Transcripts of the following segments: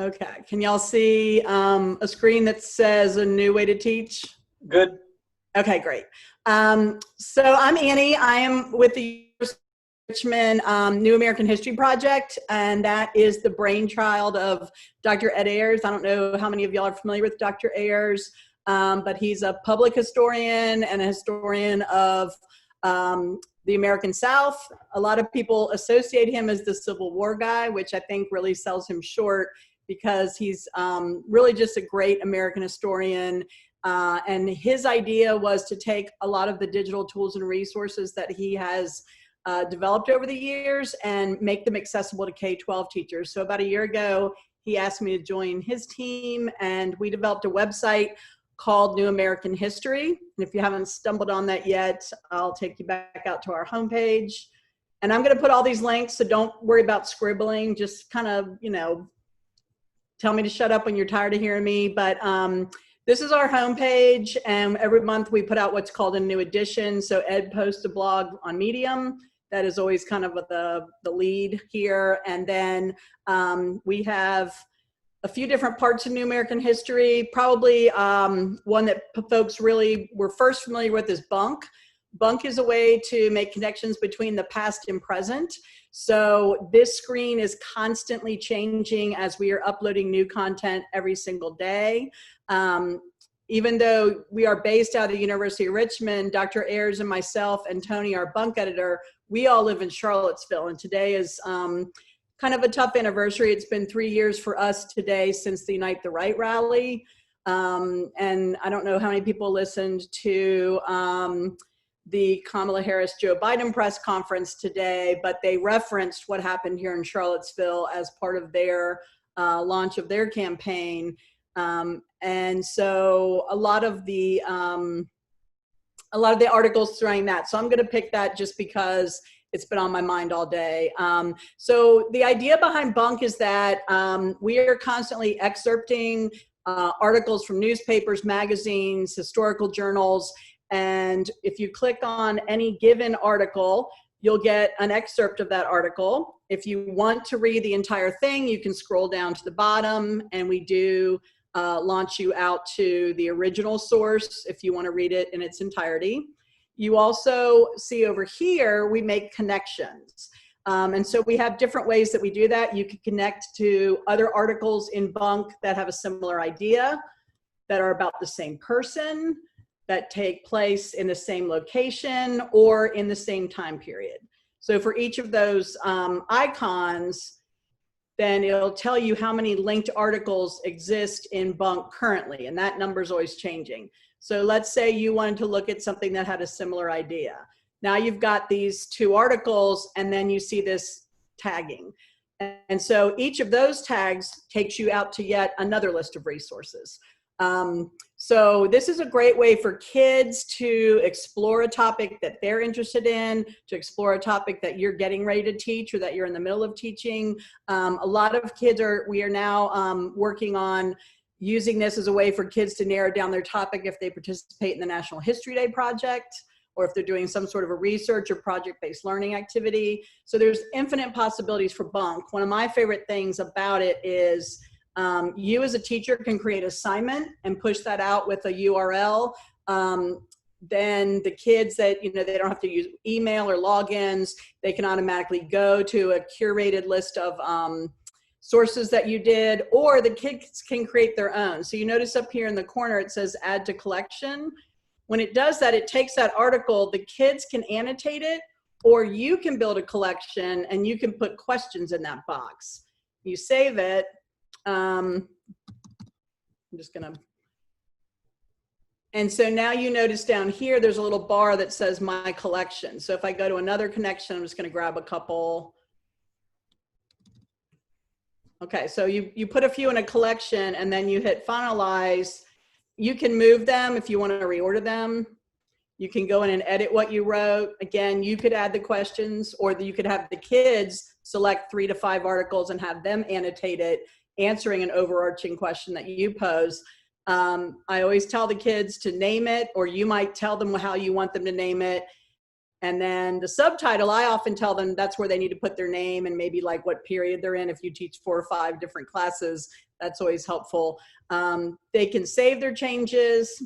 Okay, can y'all see a screen that says a new way to teach? Good. Okay, great. So I'm Annie. I am with the Richmond New American History Project, and that is the brainchild of Dr. Ed Ayers. I don't know how many of y'all are familiar with Dr. Ayers, but he's a public historian and a historian of the American South. A lot of people associate him as the Civil War guy, which I think really sells him short because he's really just a great American historian. And his idea was to take a lot of the digital tools and resources that he has developed over the years and make them accessible to K-12 teachers. So about a year ago, he asked me to join his team, and we developed a website called New American History. And if you haven't stumbled on that yet, I'll take you back out to our homepage. And I'm going to put all these links, so don't worry about scribbling. Just kind of, you know, tell me to shut up when you're tired of hearing me. But this is our homepage, and every month we put out what's called a new edition. So Ed posts a blog on Medium. That is always kind of the lead here. And then we have a few different parts of New American History. Probably one that folks really were first familiar with is Bunk. Bunk is a way to make connections between the past and present. So this screen is constantly changing as we are uploading new content every single day. Even though we are based out of the University of Richmond, Dr. Ayers and myself and Tony, our Bunk editor, we all live in Charlottesville, and today is kind of a tough anniversary. It's been 3 years for us today since the Unite the Right rally. And I don't know how many people listened to the Kamala Harris-Joe Biden press conference today, but they referenced what happened here in Charlottesville as part of their launch of their campaign. And so a lot of the articles surrounding that. So I'm going to pick that just because it's been on my mind all day. So the idea behind Bunk is that we are constantly excerpting articles from newspapers, magazines, historical journals. And if you click on any given article, you'll get an excerpt of that article. If you want to read the entire thing, you can scroll down to the bottom, and we do launch you out to the original source if you want to read it in its entirety. You also see over here, we make connections. And so we have different ways that we do that. You can connect to other articles in Bunk that have a similar idea, that are about the same person, that take place in the same location or in the same time period. So for each of those icons, then it'll tell you how many linked articles exist in Bunk currently, and that number is always changing. So let's say you wanted to look at something that had a similar idea. Now you've got these two articles, and then you see this tagging. And so each of those tags takes you out to yet another list of resources. So this is a great way for kids to explore a topic that they're interested in, to explore a topic that you're getting ready to teach or that you're in the middle of teaching. A lot of kids we are now working on using this as a way for kids to narrow down their topic if they participate in the National History Day project, or if they're doing some sort of a research or project-based learning activity. So there's infinite possibilities for Bunk. One of my favorite things about it is you as a teacher can create an assignment and push that out with a URL. Then the kids that, you know, they don't have to use email or logins. They can automatically go to a curated list of sources that you did, or the kids can create their own. So you notice up here in the corner, it says add to collection. When it does that, it takes that article, the kids can annotate it, or you can build a collection and you can put questions in that box. You save it. I'm just gonna, and so now you notice down here, there's a little bar that says my collection. So if I go to another connection, I'm just gonna grab a couple. Okay, so you put a few in a collection and then you hit finalize. You can move them if you want to reorder them. You can go in and edit what you wrote. Again, you could add the questions, or you could have the kids select 3 to 5 articles and have them annotate it, answering an overarching question that you pose. I always tell the kids to name it, or you might tell them how you want them to name it. And then the subtitle, I often tell them that's where they need to put their name and maybe like what period they're in. If you teach 4 or 5 different classes, That's always helpful. They can save their changes,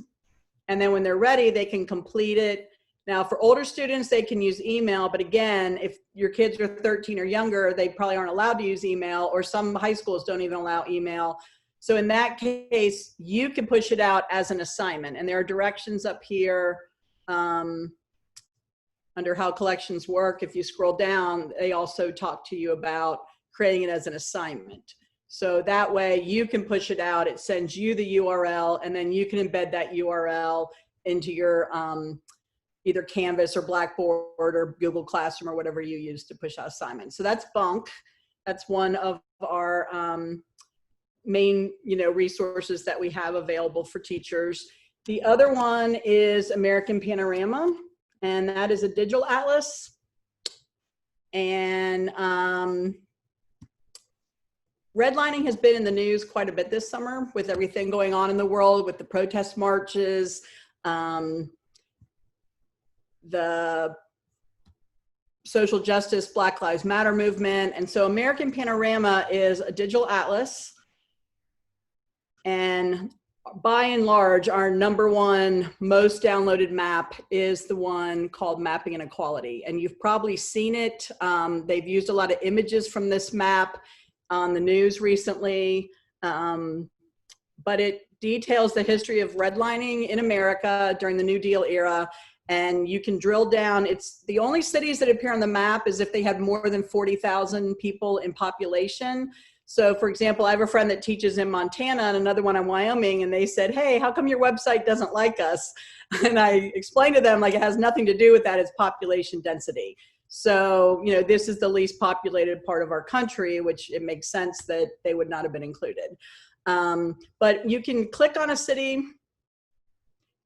and then when they're ready, they can complete it. Now, for older students, they can use email, but again, if your kids are 13 or younger, they probably aren't allowed to use email, or some high schools don't even allow email. So in that case, you can push it out as an assignment, and there are directions up here under how collections work. If you scroll down, they also talk to you about creating it as an assignment. So that way you can push it out, it sends you the URL, and then you can embed that URL into your either Canvas or Blackboard or Google Classroom or whatever you use to push out assignments. So that's Bunk. That's one of our main resources that we have available for teachers. The other one is American Panorama, and that is a digital atlas. And redlining has been in the news quite a bit this summer with everything going on in the world, with the protest marches, the social justice, Black Lives Matter movement. And so American Panorama is a digital atlas. And by and large, our #1 most downloaded map is the one called Mapping Inequality. And you've probably seen it. They've used a lot of images from this map on the news recently. But it details the history of redlining in America during the New Deal era. And you can drill down. It's the only cities that appear on the map is if they had more than 40,000 people in population. So for example, I have a friend that teaches in Montana and another one in Wyoming, and they said, hey, how come your website doesn't like us? And I explained to them, like, it has nothing to do with that, it's population density. So, this is the least populated part of our country, which it makes sense that they would not have been included. But you can click on a city,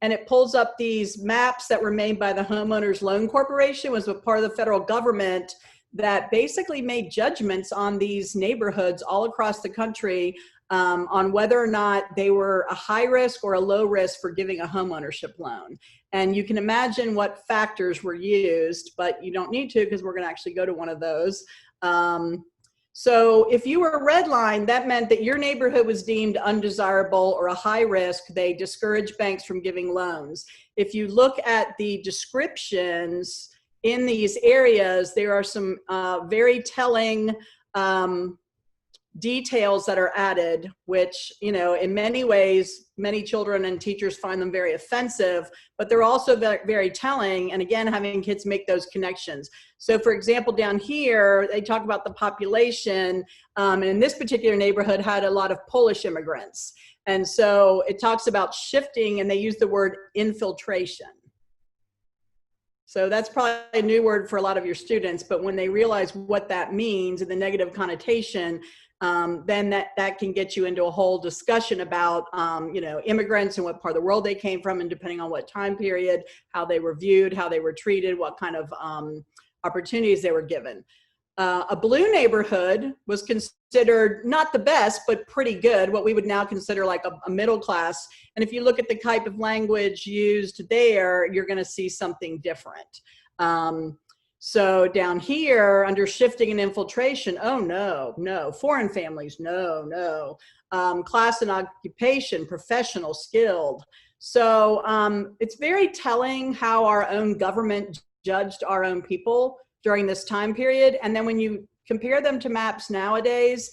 and it pulls up these maps that were made by the Homeowners Loan Corporation, was a part of the federal government that basically made judgments on these neighborhoods all across the country on whether or not they were a high risk or a low risk for giving a homeownership loan. And you can imagine what factors were used, but you don't need to because we're going to actually go to one of those. So if you were redlined, that meant that your neighborhood was deemed undesirable or a high risk. They discourage banks from giving loans. If you look at the descriptions in these areas, there are some very telling details that are added, which, in many ways, many children and teachers find them very offensive, but they're also very, very telling. And again, having kids make those connections. So for example, down here, they talk about the population, and in this particular neighborhood had a lot of Polish immigrants. And so it talks about shifting, and they use the word infiltration. So that's probably a new word for a lot of your students, but when they realize what that means and the negative connotation, then that can get you into a whole discussion about, immigrants and what part of the world they came from, and depending on what time period, how they were viewed, how they were treated, what kind of opportunities they were given. A blue neighborhood was considered not the best, but pretty good, what we would now consider like a middle class. And if you look at the type of language used there, you're going to see something different. So down here under shifting and infiltration, oh no. Foreign families, no. Class and occupation, professional, skilled. So it's very telling how our own government judged our own people during this time period. And then when you compare them to maps nowadays,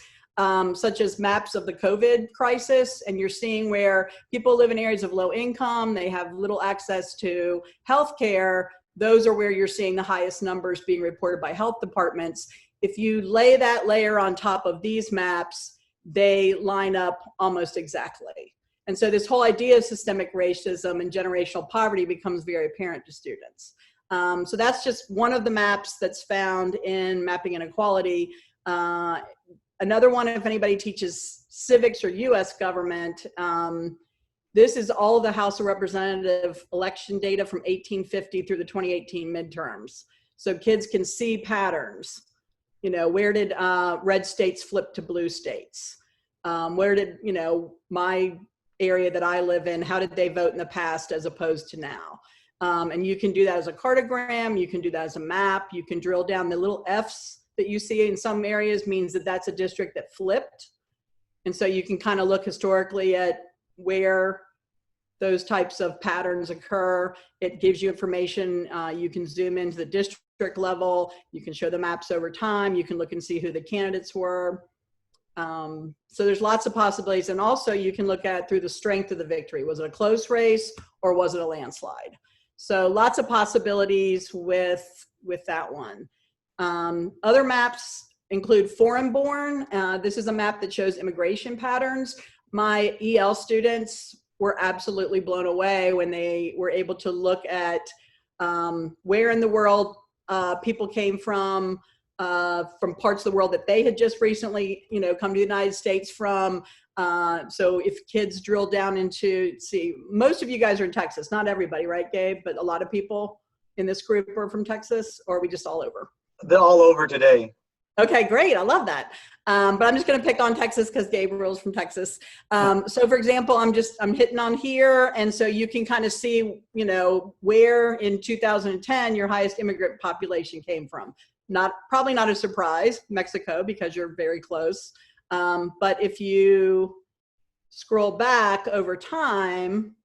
such as maps of the COVID crisis, and you're seeing where people live in areas of low income, they have little access to healthcare, those are where you're seeing the highest numbers being reported by health departments. If you lay that layer on top of these maps, they line up almost exactly. And so this whole idea of systemic racism and generational poverty becomes very apparent to students. So that's just one of the maps that's found in Mapping Inequality. Another one, if anybody teaches civics or US government, this is all of the House of Representative election data from 1850 through the 2018 midterms. So kids can see patterns. Where did red states flip to blue states? Where did, my area that I live in, how did they vote in the past as opposed to now? And you can do that as a cartogram, you can do that as a map, you can drill down the little Fs that you see in some areas means that that's a district that flipped. And so you can kind of look historically at where those types of patterns occur. It gives you information. You can zoom into the district level. You can show the maps over time. You can look and see who the candidates were. So there's lots of possibilities. And also you can look at through the strength of the victory. Was it a close race or was it a landslide? So lots of possibilities with that one. Other maps include foreign born. This is a map that shows immigration patterns. My EL students were absolutely blown away when they were able to look at where in the world people came from parts of the world that they had just recently, come to the United States from. So if kids drill down into, most of you guys are in Texas, not everybody, right, Gabe? But a lot of people in this group are from Texas, or are we just all over? They're all over today. Okay, great. I love that. But I'm just going to pick on Texas because Gabriel's from Texas. So for example, I'm hitting on here. And so you can kind of see, where in 2010 your highest immigrant population came from. Probably not a surprise, Mexico, because you're very close. But if you scroll back over time,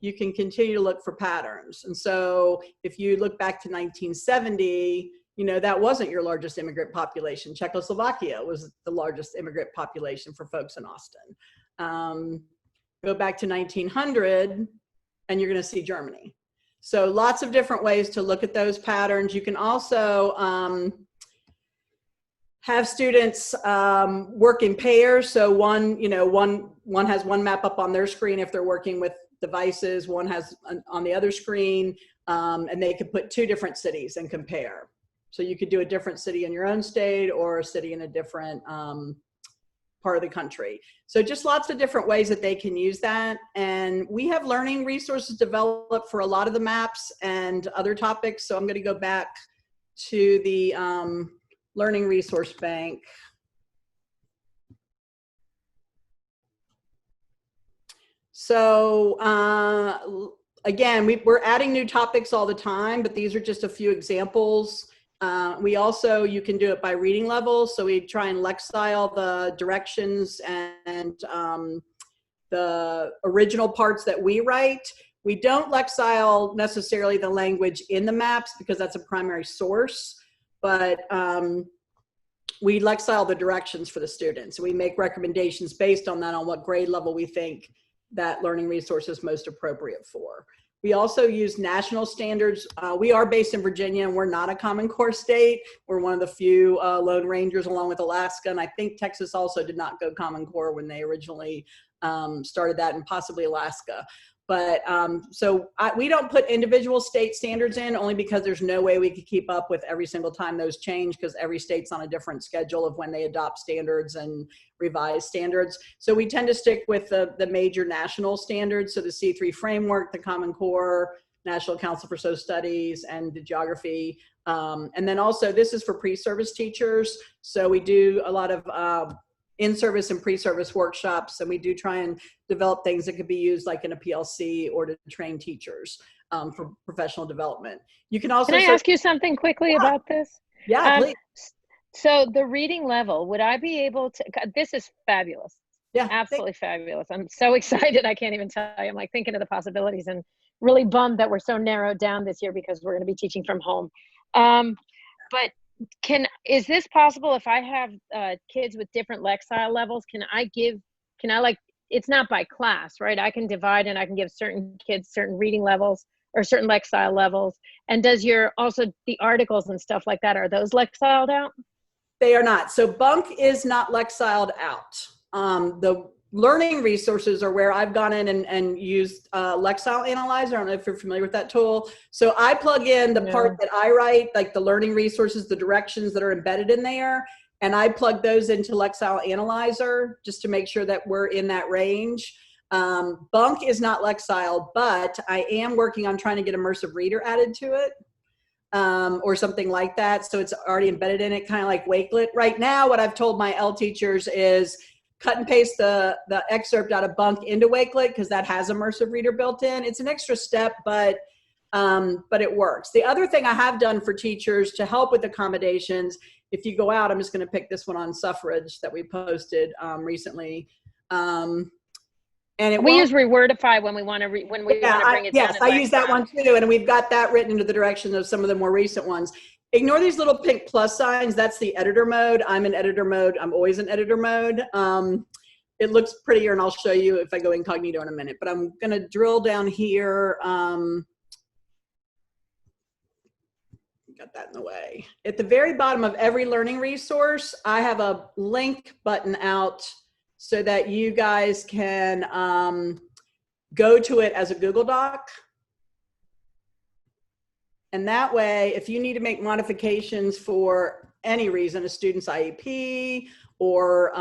you can continue to look for patterns. And so if you look back to 1970, that wasn't your largest immigrant population. Czechoslovakia was the largest immigrant population for folks in Austin. Go back to 1900 and you're going to see Germany. So lots of different ways to look at those patterns. You can also have students work in pairs. So one has one map up on their screen if they're working with devices, one has on the other screen, and they could put two different cities and compare. So you could do a different city in your own state or a city in a different part of the country. So just lots of different ways that they can use that. And we have learning resources developed for a lot of the maps and other topics. So I'm going to go back to the Learning Resource Bank. So again, we're adding new topics all the time, but these are just a few examples. You can do it by reading level. So we try and lexile the directions and the original parts that we write. We don't lexile necessarily the language in the maps because that's a primary source, but we lexile the directions for the students. We make recommendations based on that, on what grade level we think that learning resource is most appropriate for. We also use national standards. We are based in Virginia and we're not a Common Core state. We're one of the few Lone Rangers along with Alaska. And I think Texas also did not go Common Core when they originally started that, and possibly Alaska. But we don't put individual state standards in, only because there's no way we could keep up with every single time those change, because every state's on a different schedule of when they adopt standards and revise standards. So we tend to stick with the major national standards. So the C3 framework, the Common Core, National Council for Social Studies, and the geography. And then also this is for pre-service teachers. So we do a lot of in-service and pre-service workshops, and we do try and develop things that could be used like in a PLC or to train teachers for professional development. You can also— Can I ask you something quickly about this? Yeah, please. So the reading level, would I be able to— this is fabulous. Yeah, absolutely fabulous. I'm so excited. I can't even tell you. I'm like thinking of the possibilities and really bummed that we're so narrowed down this year because we're going to be teaching from home. But is this possible if I have kids with different Lexile levels? Can I it's not by class, right? I can divide and I can give certain kids certain reading levels or certain Lexile levels. And does also the articles and stuff like that, are those Lexiled out? They are not. So Bunk is not Lexiled out. The learning resources are where I've gone in and used Lexile Analyzer. I don't know if you're familiar with that tool. So I plug in the part that I write, like the learning resources, the directions that are embedded in there, and I plug those into Lexile Analyzer just to make sure that we're in that range. Bunk is not Lexiled, but I am working on trying to get Immersive Reader added to it. Or something like that. So it's already embedded in it, kind of like Wakelet. Right now, what I've told my L teachers is cut and paste the excerpt out of Bunk into Wakelet, because that has Immersive Reader built in. It's an extra step, but it works. The other thing I have done for teachers to help with accommodations if you go out, I'm just going to pick this one on suffrage that we posted recently. And we use Rewordify when we want to bring it down. Yes, I use that one too, and we've got that written into the direction of some of the more recent ones. Ignore these little pink plus signs. That's the editor mode. I'm in editor mode. I'm always in editor mode. It looks prettier, and I'll show you if I go incognito in a minute. But I'm going to drill down here. Got that in the way. At the very bottom of every learning resource, I have a link button out so that you guys can go to it as a Google Doc. And that way, if you need to make modifications for any reason, a student's IEP, or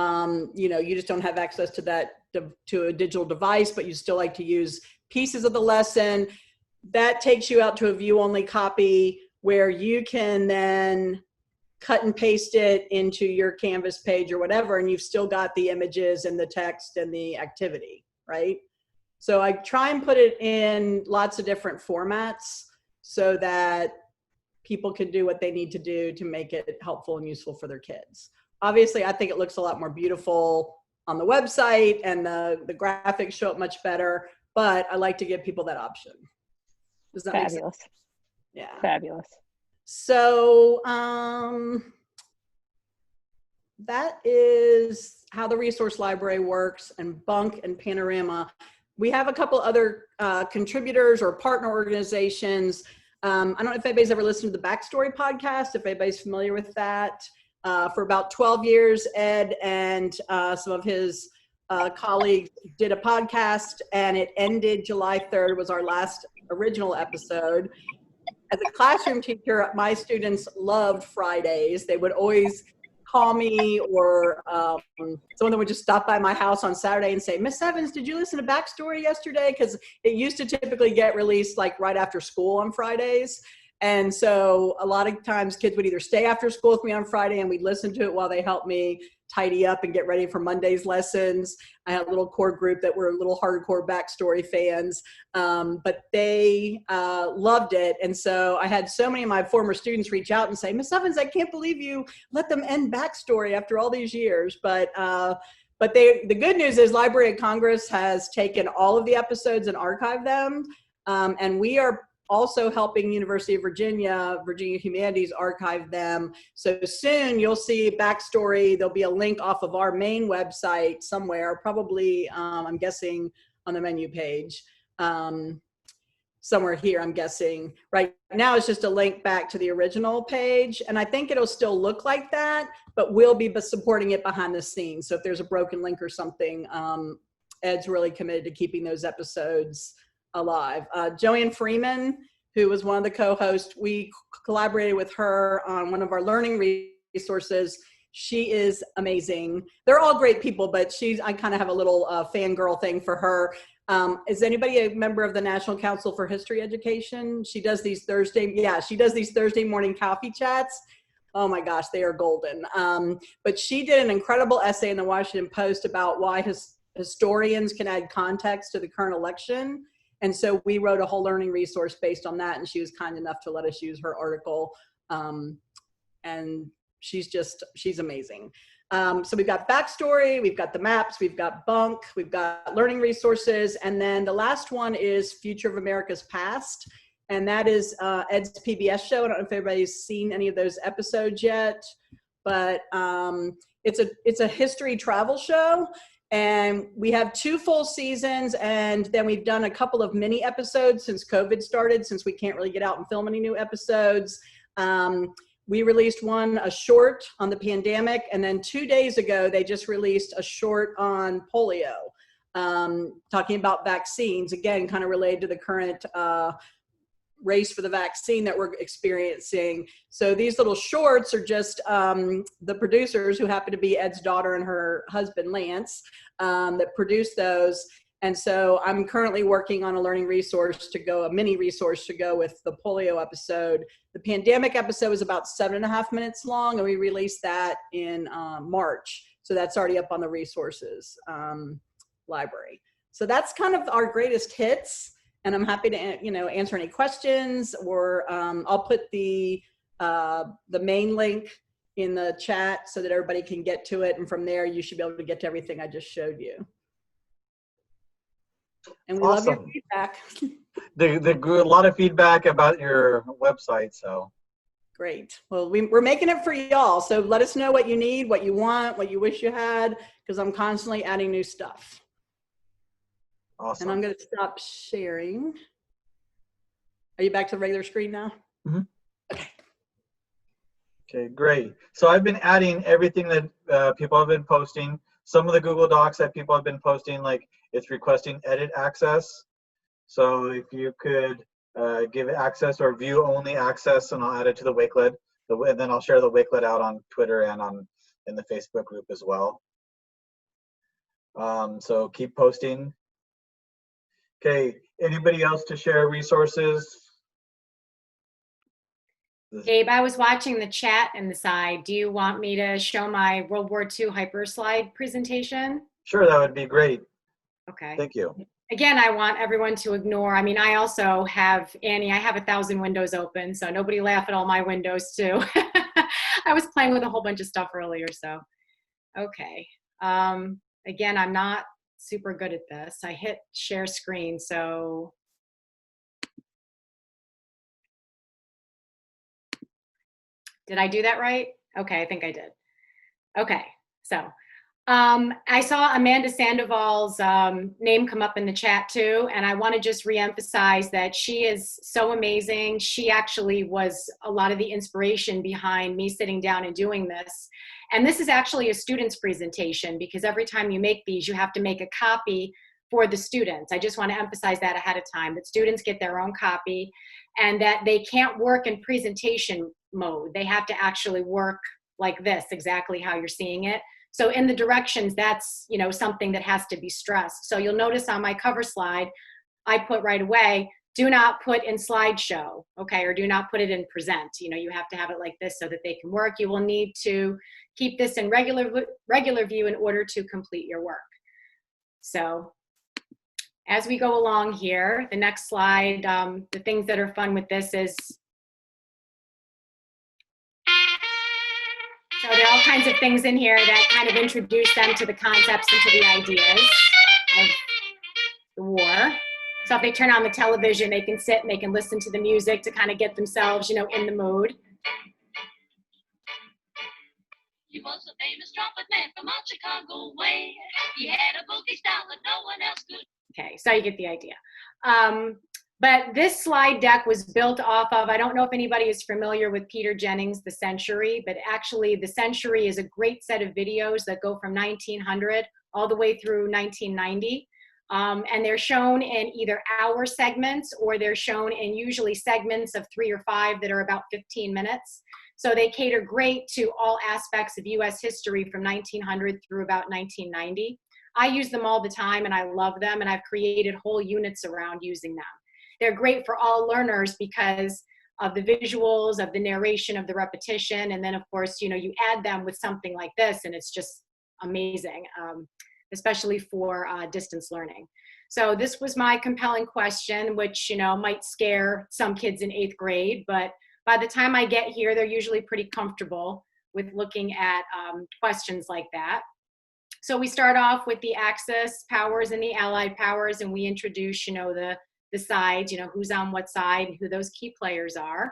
you just don't have access to that, to a digital device, but you still like to use pieces of the lesson, that takes you out to a view-only copy where you can then cut and paste it into your Canvas page or whatever, and you've still got the images and the text and the activity, right? So I try and put it in lots of different formats so that people can do what they need to do to make it helpful and useful for their kids. Obviously, I think it looks a lot more beautiful on the website, and the graphics show up much better, but I like to give people that option. Does that make sense? Yeah. Fabulous. So that is how the resource library works, and Bunk and Panorama. We have a couple other contributors or partner organizations. I don't know if anybody's ever listened to the Backstory podcast, if anybody's familiar with that. For about 12 years, Ed and some of his colleagues did a podcast, and it ended July 3rd, was our last original episode. As a classroom teacher, my students loved Fridays. They would always call me, or some of them would just stop by my house on Saturday and say, Miss Evans, did you listen to Backstory yesterday? Because it used to typically get released like right after school on Fridays. And so a lot of times kids would either stay after school with me on Friday, and we'd listen to it while they helped me tidy up and get ready for Monday's lessons. I had a little core group that were little hardcore Backstory fans, but they loved it. And so I had so many of my former students reach out and say, Miss Evans, I can't believe you let them end Backstory after all these years. But the good news is Library of Congress has taken all of the episodes and archived them. And we are also helping University of Virginia Humanities archive them. So soon you'll see Backstory. There'll be a link off of our main website somewhere, probably, I'm guessing on the menu page, somewhere here, I'm guessing. Right now it's just a link back to the original page. And I think it'll still look like that, but we'll be supporting it behind the scenes. So if there's a broken link or something, Ed's really committed to keeping those episodes alive. Joanne Freeman, who was one of the co-hosts, we collaborated with her on one of our learning resources. She is amazing. They're all great people, but I kind of have a little fangirl thing for her. Is anybody a member of the National Council for History Education? She does these Thursday morning coffee chats. Oh my gosh, they are golden. But she did an incredible essay in the Washington Post about why historians can add context to the current election. And so we wrote a whole learning resource based on that, and she was kind enough to let us use her article. And she's amazing. So we've got Backstory, we've got the maps, we've got Bunk, we've got learning resources, and then the last one is Future of America's Past, and that is Ed's PBS show. I don't know if everybody's seen any of those episodes yet, but it's a history travel show. And we have 2 full seasons, and then we've done a couple of mini episodes since COVID started, since we can't really get out and film any new episodes. We released a short on the pandemic, and then 2 days ago, they just released a short on polio, talking about vaccines, again, kind of related to the current race for the vaccine that we're experiencing. So these little shorts are just the producers, who happen to be Ed's daughter and her husband, Lance, that produced those. And so I'm currently working on a learning resource a mini resource to go with the polio episode. The pandemic episode is about 7.5 minutes long, and we released that in March. So that's already up on the resources library. So that's kind of our greatest hits. And I'm happy to, answer any questions, or I'll put the main link in the chat so that everybody can get to it. And from there, you should be able to get to everything I just showed you. And we love your feedback. A lot of feedback about your website, so. Great. Well, we're making it for y'all. So let us know what you need, what you want, what you wish you had, because I'm constantly adding new stuff. Awesome. And I'm going to stop sharing. Are you back to the regular screen now? Mm-hmm. Okay. Okay, great. So I've been adding everything that people have been posting. Some of the Google Docs that people have been posting, like it's requesting edit access. So if you could give it access or view only access, and I'll add it to the Wakelet. And then I'll share the Wakelet out on Twitter and in the Facebook group as well. So keep posting. Okay, anybody else to share resources? Gabe, I was watching the chat in the side. Do you want me to show my World War II hyperslide presentation? Sure, that would be great. Okay. Thank you. Again, I want everyone to ignore. I mean, I also have, Annie, I have 1,000 windows open, so nobody laugh at all my windows too. I was playing with a whole bunch of stuff earlier, so. Okay. Again, I'm not super good at this. I hit share screen, so. Did I do that right? Okay, I think I did. Okay, so I saw Amanda Sandoval's name come up in the chat too, and I want to just reemphasize that she is so amazing. She actually was a lot of the inspiration behind me sitting down and doing this. And this is actually a student's presentation, because every time you make these, you have to make a copy for the students. I just want to emphasize that ahead of time, that students get their own copy and that they can't work in presentation mode. They have to actually work like this, exactly how you're seeing it. So in the directions, that's, you know, something that has to be stressed. So you'll notice on my cover slide, I put right away, do not put in slideshow, okay, or do not put it in present. You know, you have to have it like this so that they can work. You will need to keep this in regular view in order to complete your work. So as we go along here, the next slide, the things that are fun with this is, so there are all kinds of things in here that kind of introduce them to the concepts and to the ideas of the war. So if they turn on the television, they can sit and they can listen to the music to kind of get themselves, you know, in the mood. He was a famous trumpet man from out Chicago way. He had a boogie style that no one else could. Okay, so you get the idea. But this slide deck was built off of, I don't know if anybody is familiar with Peter Jennings' The Century, but actually The Century is a great set of videos that go from 1900 all the way through 1990. And they're shown in either hour segments, or they're shown in usually segments of 3 or 5 that are about 15 minutes. So they cater great to all aspects of US history from 1900 through about 1990. I use them all the time and I love them, and I've created whole units around using them. They're great for all learners because of the visuals, of the narration, of the repetition, and then of course, you know, you add them with something like this and it's just amazing, especially for distance learning. So this was my compelling question, which, you know, might scare some kids in 8th grade, but by the time I get here, they're usually pretty comfortable with looking at questions like that. So we start off with the Axis powers and the Allied powers, and we introduce, you know, the sides, you know, who's on what side and who those key players are.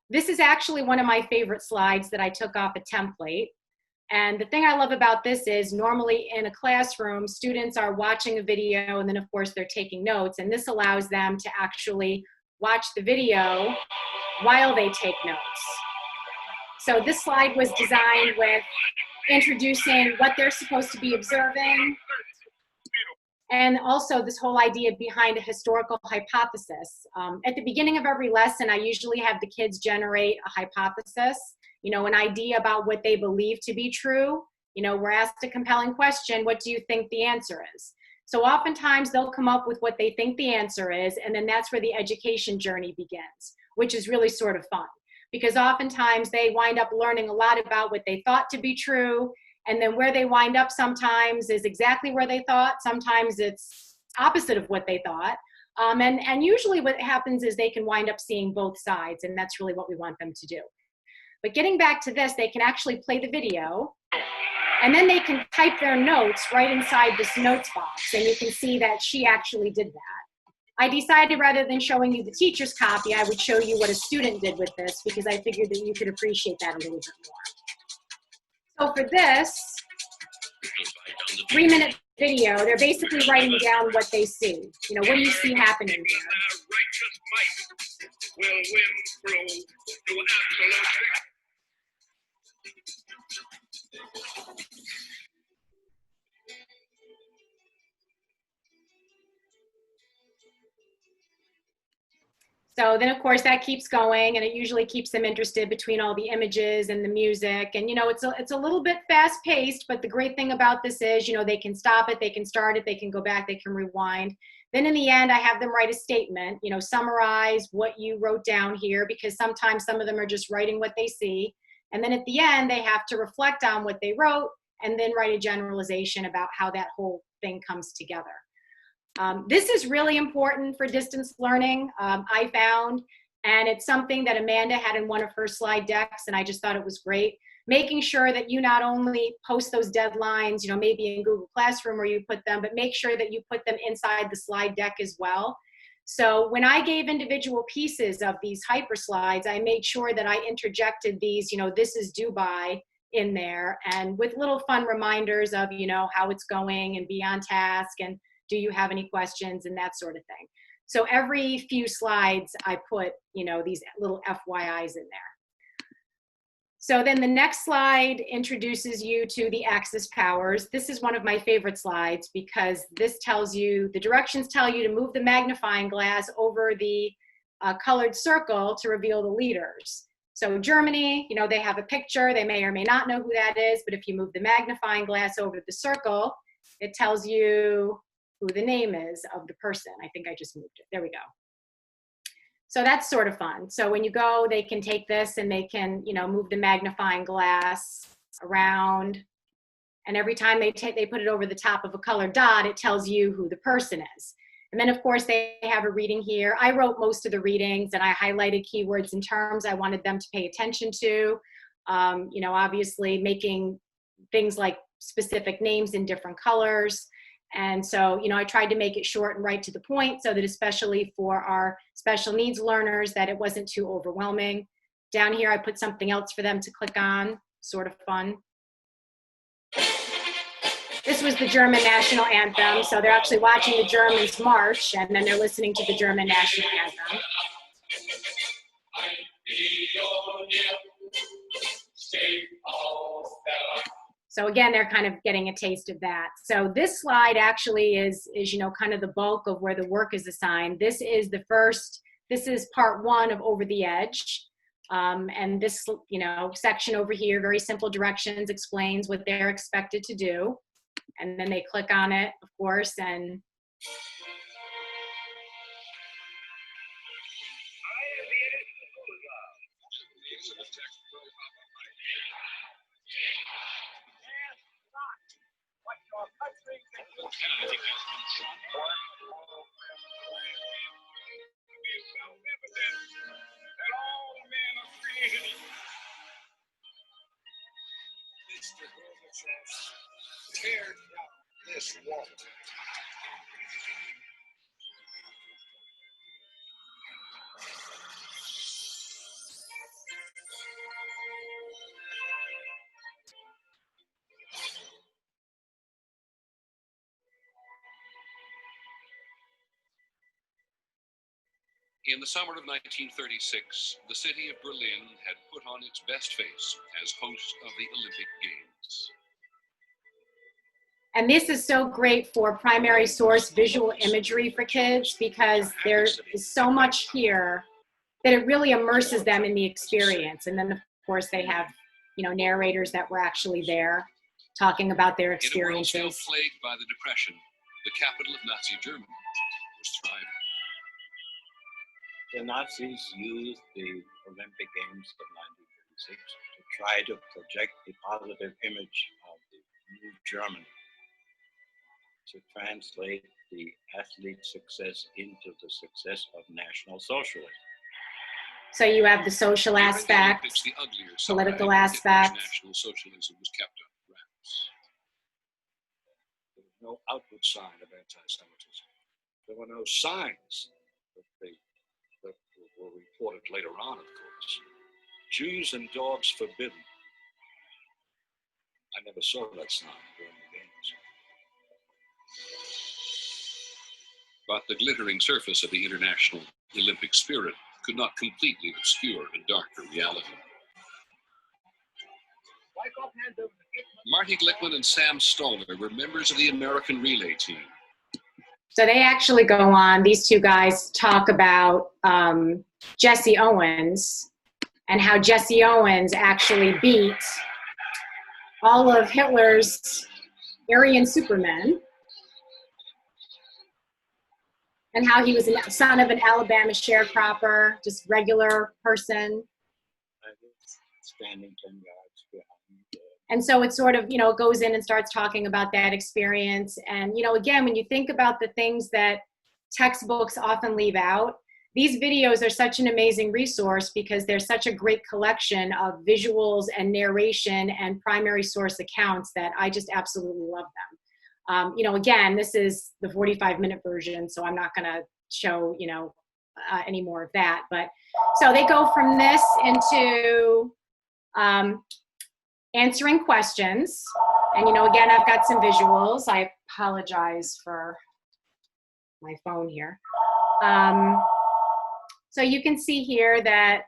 This is actually one of my favorite slides that I took off a template. And the thing I love about this is normally in a classroom, students are watching a video and then of course they're taking notes, and this allows them to actually watch the video while they take notes. So this slide was designed with introducing what they're supposed to be observing, and also this whole idea behind a historical hypothesis. At the beginning of every lesson, I usually have the kids generate a hypothesis, you know, an idea about what they believe to be true. You know, we're asked a compelling question, what do you think the answer is? So oftentimes they'll come up with what they think the answer is, and then that's where the education journey begins, which is really sort of fun. Because oftentimes they wind up learning a lot about what they thought to be true, and then where they wind up sometimes is exactly where they thought. Sometimes it's opposite of what they thought. And usually what happens is they can wind up seeing both sides, and that's really what we want them to do. But getting back to this, they can actually play the video, and then they can type their notes right inside this notes box, and you can see that she actually did that. I decided rather than showing you the teacher's copy, I would show you what a student did with this, because I figured that you could appreciate that a little bit more. So for this 3-minute video, they're basically writing down what they see. You know, what do you see happening here? So then, of course, that keeps going, and it usually keeps them interested between all the images and the music. And, you know, it's a little bit fast-paced, but the great thing about this is, you know, they can stop it, they can start it, they can go back, they can rewind. Then in the end, I have them write a statement, you know, summarize what you wrote down here, because sometimes some of them are just writing what they see. And then at the end, they have to reflect on what they wrote and then write a generalization about how that whole thing comes together. This is really important for distance learning, I found, and it's something that Amanda had in one of her slide decks, and I just thought it was great. Making sure that you not only post those deadlines, you know, maybe in Google Classroom where you put them, but make sure that you put them inside the slide deck as well. So when I gave individual pieces of these hyper slides, I made sure that I interjected these, you know, this is due by in there, and with little fun reminders of, you know, how it's going and be on task and do you have any questions and that sort of thing. So every few slides I put, you know, these little FYIs in there. So then the next slide introduces you to the axis powers. This is one of my favorite slides because this tells you, the directions tell you to move the magnifying glass over the colored circle to reveal the leaders. So Germany, you know, they have a picture, they may or may not know who that is, but if you move the magnifying glass over the circle, it tells you who the name is of the person. I think I just moved it. There we go. So that's sort of fun. So when you go, they can take this and they can, you know, move the magnifying glass around. And every time they put it over the top of a colored dot, it tells you who the person is. And then, of course, they have a reading here. I wrote most of the readings, and I highlighted keywords and terms I wanted them to pay attention to. You know, obviously making things like specific names in different colors. And so, you know, I tried to make it short and right to the point so that especially for our special needs learners that it wasn't too overwhelming. Down here, I put something else for them to click on, sort of fun. This was the German national anthem. So they're actually watching the Germans march, and then they're listening to the German national anthem. So again, they're kind of getting a taste of that. So this slide actually is you know, kind of the bulk of where the work is assigned. This is part 1 of Over the Edge. And this, you know, section over here, very simple directions, explains what they're expected to do. And then they click on it, of course, and Mr. Gorbachev, tear down this wall. In the summer of 1936, the city of Berlin had put on its best face as host of the Olympic Games. and this is so great for primary source visual imagery for kids because there is so much here that it really immerses them in the experience. And then, of course, they have, you know, narrators that were actually there talking about their experiences. In a world still plagued by the Depression, the capital of Nazi Germany was thriving. The Nazis used the Olympic Games of 1936 to try to project the positive image of the new Germany, to translate the athlete's success into the success of National Socialism. So you have the social During the aspect, Olympics, the uglier side political of Hitler's aspect. National Socialism was kept under wraps. There was no outward sign of anti-Semitism. There were no signs that were reported later on, of course. Jews and dogs forbidden. I never saw that sign during the games. But the glittering surface of the international Olympic spirit could not completely obscure a darker reality. Marty Glickman and Sam Stoller were members of the American relay team. So they actually go on, these two guys talk about Jesse Owens and how Jesse Owens actually beat all of Hitler's Aryan supermen, and how he was a son of an Alabama sharecropper, just regular person. Standing 10 yards behind. And so it sort of, you know, goes in and starts talking about that experience. And, you know, again, when you think about the things that textbooks often leave out, these videos are such an amazing resource because they're such a great collection of visuals and narration and primary source accounts that I just absolutely love them. You know, again, this is the 45-minute version, so I'm not going to show, you know, any more of that. But so they go from this into answering questions. And, you know, again, I've got some visuals. I apologize for my phone here. So you can see here that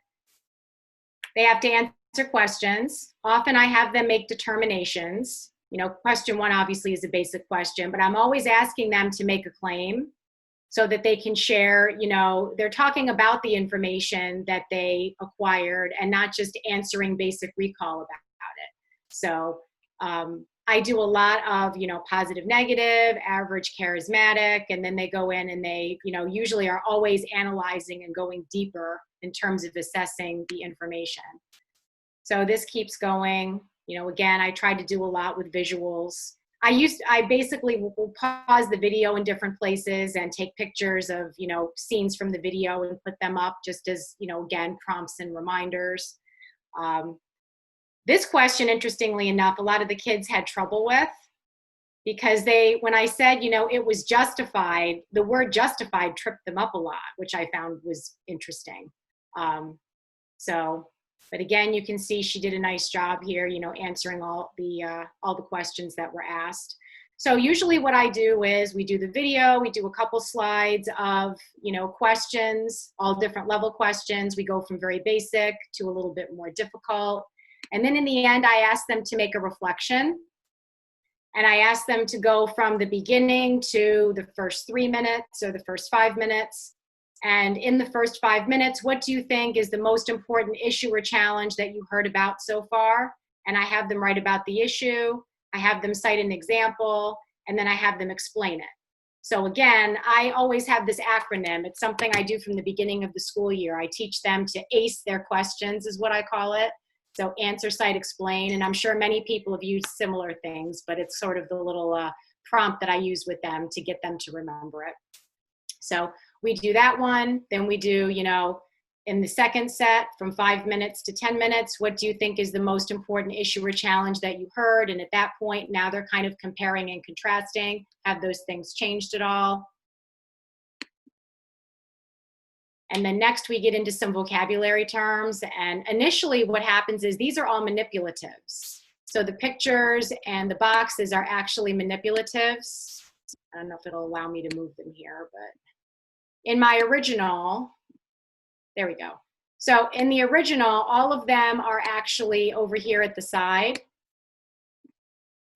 they have to answer questions. Often I have them make determinations. You know, question one obviously is a basic question, but I'm always asking them to make a claim so that they can share, you know, they're talking about the information that they acquired and not just answering basic recall about it. So I do a lot of, you know, positive, negative, average, charismatic, and then they go in and they, you know, usually are always analyzing and going deeper in terms of assessing the information. So this keeps going. You know, again, I try to do a lot with visuals. I basically will pause the video in different places and take pictures of, you know, scenes from the video and put them up just as, you know, again, prompts and reminders. This question, interestingly enough, a lot of the kids had trouble with because when I said, you know, it was justified, the word justified tripped them up a lot, which I found was interesting. But again, you can see she did a nice job here, you know, answering all the questions that were asked. So usually what I do is we do the video, we do a couple slides of, you know, questions, all different level questions. We go from very basic to a little bit more difficult. And then in the end, I ask them to make a reflection. And I ask them to go from the beginning to the first 3 minutes or the first 5 minutes. And in the first 5 minutes, what do you think is the most important issue or challenge that you heard about so far? And I have them write about the issue. I have them cite an example, and then I have them explain it. So again, I always have this acronym. It's something I do from the beginning of the school year. I teach them to ACE their questions, is what I call it. So answer, cite, explain. And I'm sure many people have used similar things, but it's sort of the little prompt that I use with them to get them to remember it. So we do that one. Then we do, you know, in the second set from 5 minutes to 10 minutes, what do you think is the most important issue or challenge that you heard? And at that point, now they're kind of comparing and contrasting. Have those things changed at all? And then next we get into some vocabulary terms. And initially what happens is these are all manipulatives. So the pictures and the boxes are actually manipulatives. I don't know if it'll allow me to move them here, but in my original, there we go. So in the original, all of them are actually over here at the side.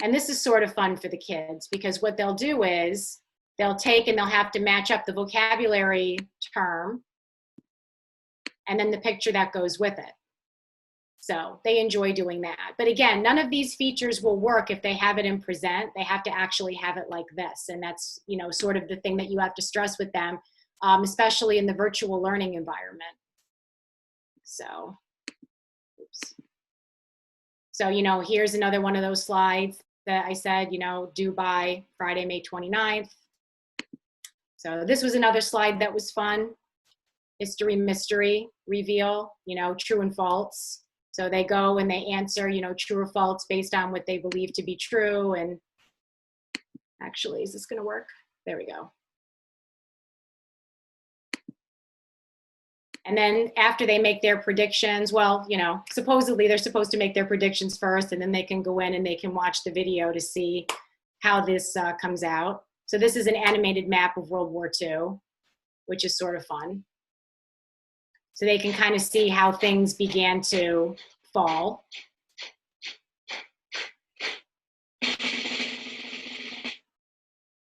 And this is sort of fun for the kids because what they'll do is they'll take and they'll have to match up the vocabulary term and then the picture that goes with it. So they enjoy doing that. But again, none of these features will work if they have it in present. They have to actually have it like this. And that's, you know, sort of the thing that you have to stress with them, especially in the virtual learning environment. So, oops. So, you know, here's another one of those slides that I said, you know, due by Friday, May 29th. So this was another slide that was fun. history, mystery, reveal, you know, true and false. So they go and they answer, you know, true or false based on what they believe to be true. And actually, is this going to work? There we go. And then after they make their predictions, well, you know, supposedly they're supposed to make their predictions first, and then they can go in and they can watch the video to see how this comes out. So this is an animated map of World War II, which is sort of fun. So they can kind of see how things began to fall.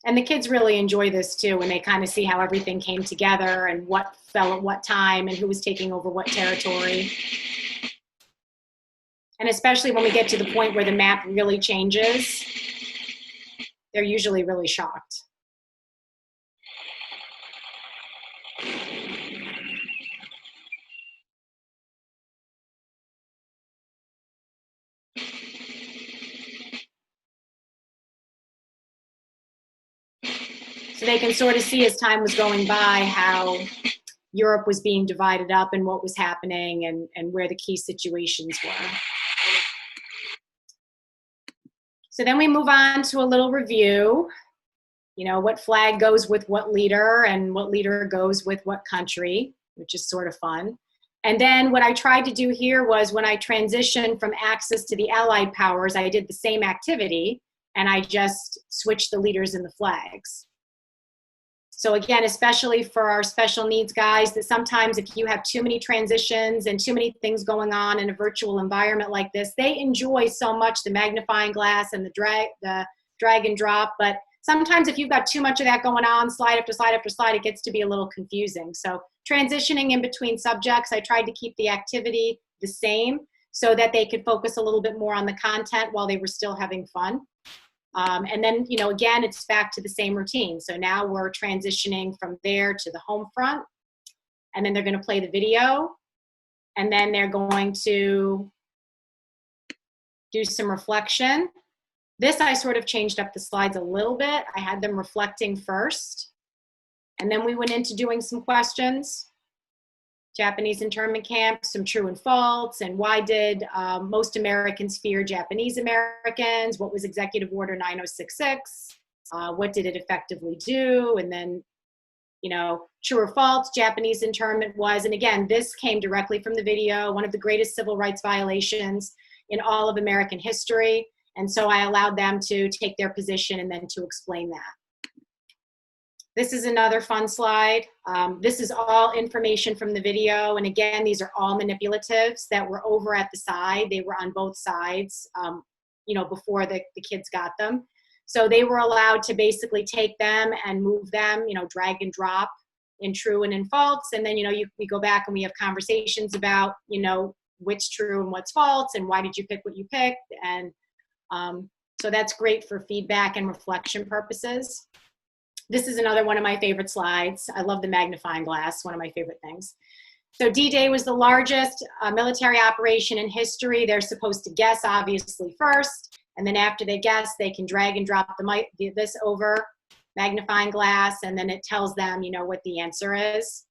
And the kids really enjoy this too, when they kind of see how everything came together and what fell at what time and who was taking over what territory. And especially when we get to the point where the map really changes, they're usually really shocked. So they can sort of see as time was going by how Europe was being divided up and what was happening and where the key situations were. So then we move on to a little review. You know, what flag goes with what leader and what leader goes with what country, which is sort of fun. And then what I tried to do here was when I transitioned from Axis to the Allied powers, I did the same activity and I just switched the leaders and the flags. So again, especially for our special needs guys, that sometimes if you have too many transitions and too many things going on in a virtual environment like this, they enjoy so much the magnifying glass and the drag and drop. But sometimes if you've got too much of that going on, slide after slide after slide, it gets to be a little confusing. So transitioning in between subjects, I tried to keep the activity the same so that they could focus a little bit more on the content while they were still having fun. And then, you know, again, it's back to the same routine. So now we're transitioning from there to the home front, and then they're going to play the video, and then they're going to do some reflection. This, I sort of changed up the slides a little bit. I had them reflecting first, and then we went into doing some questions. Japanese internment camp, some true and false, and why did most Americans fear Japanese Americans? What was Executive Order 9066? What did it effectively do? And then, you know, true or false, Japanese internment was, and again, this came directly from the video, one of the greatest civil rights violations in all of American history. And so I allowed them to take their position and then to explain that. This is another fun slide. This is all information from the video. And again, these are all manipulatives that were over at the side. They were on both sides, you know, before the kids got them. So they were allowed to basically take them and move them, you know, drag and drop in true and in false. And then, you know, we go back and we have conversations about, you know, what's true and what's false and why did you pick what you picked. And so that's great for feedback and reflection purposes. This is another one of my favorite slides. I love the magnifying glass, one of my favorite things. So D-Day was the largest military operation in history. They're supposed to guess, obviously, first. And then after they guess, they can drag and drop this over magnifying glass, and then it tells them, you know, what the answer is.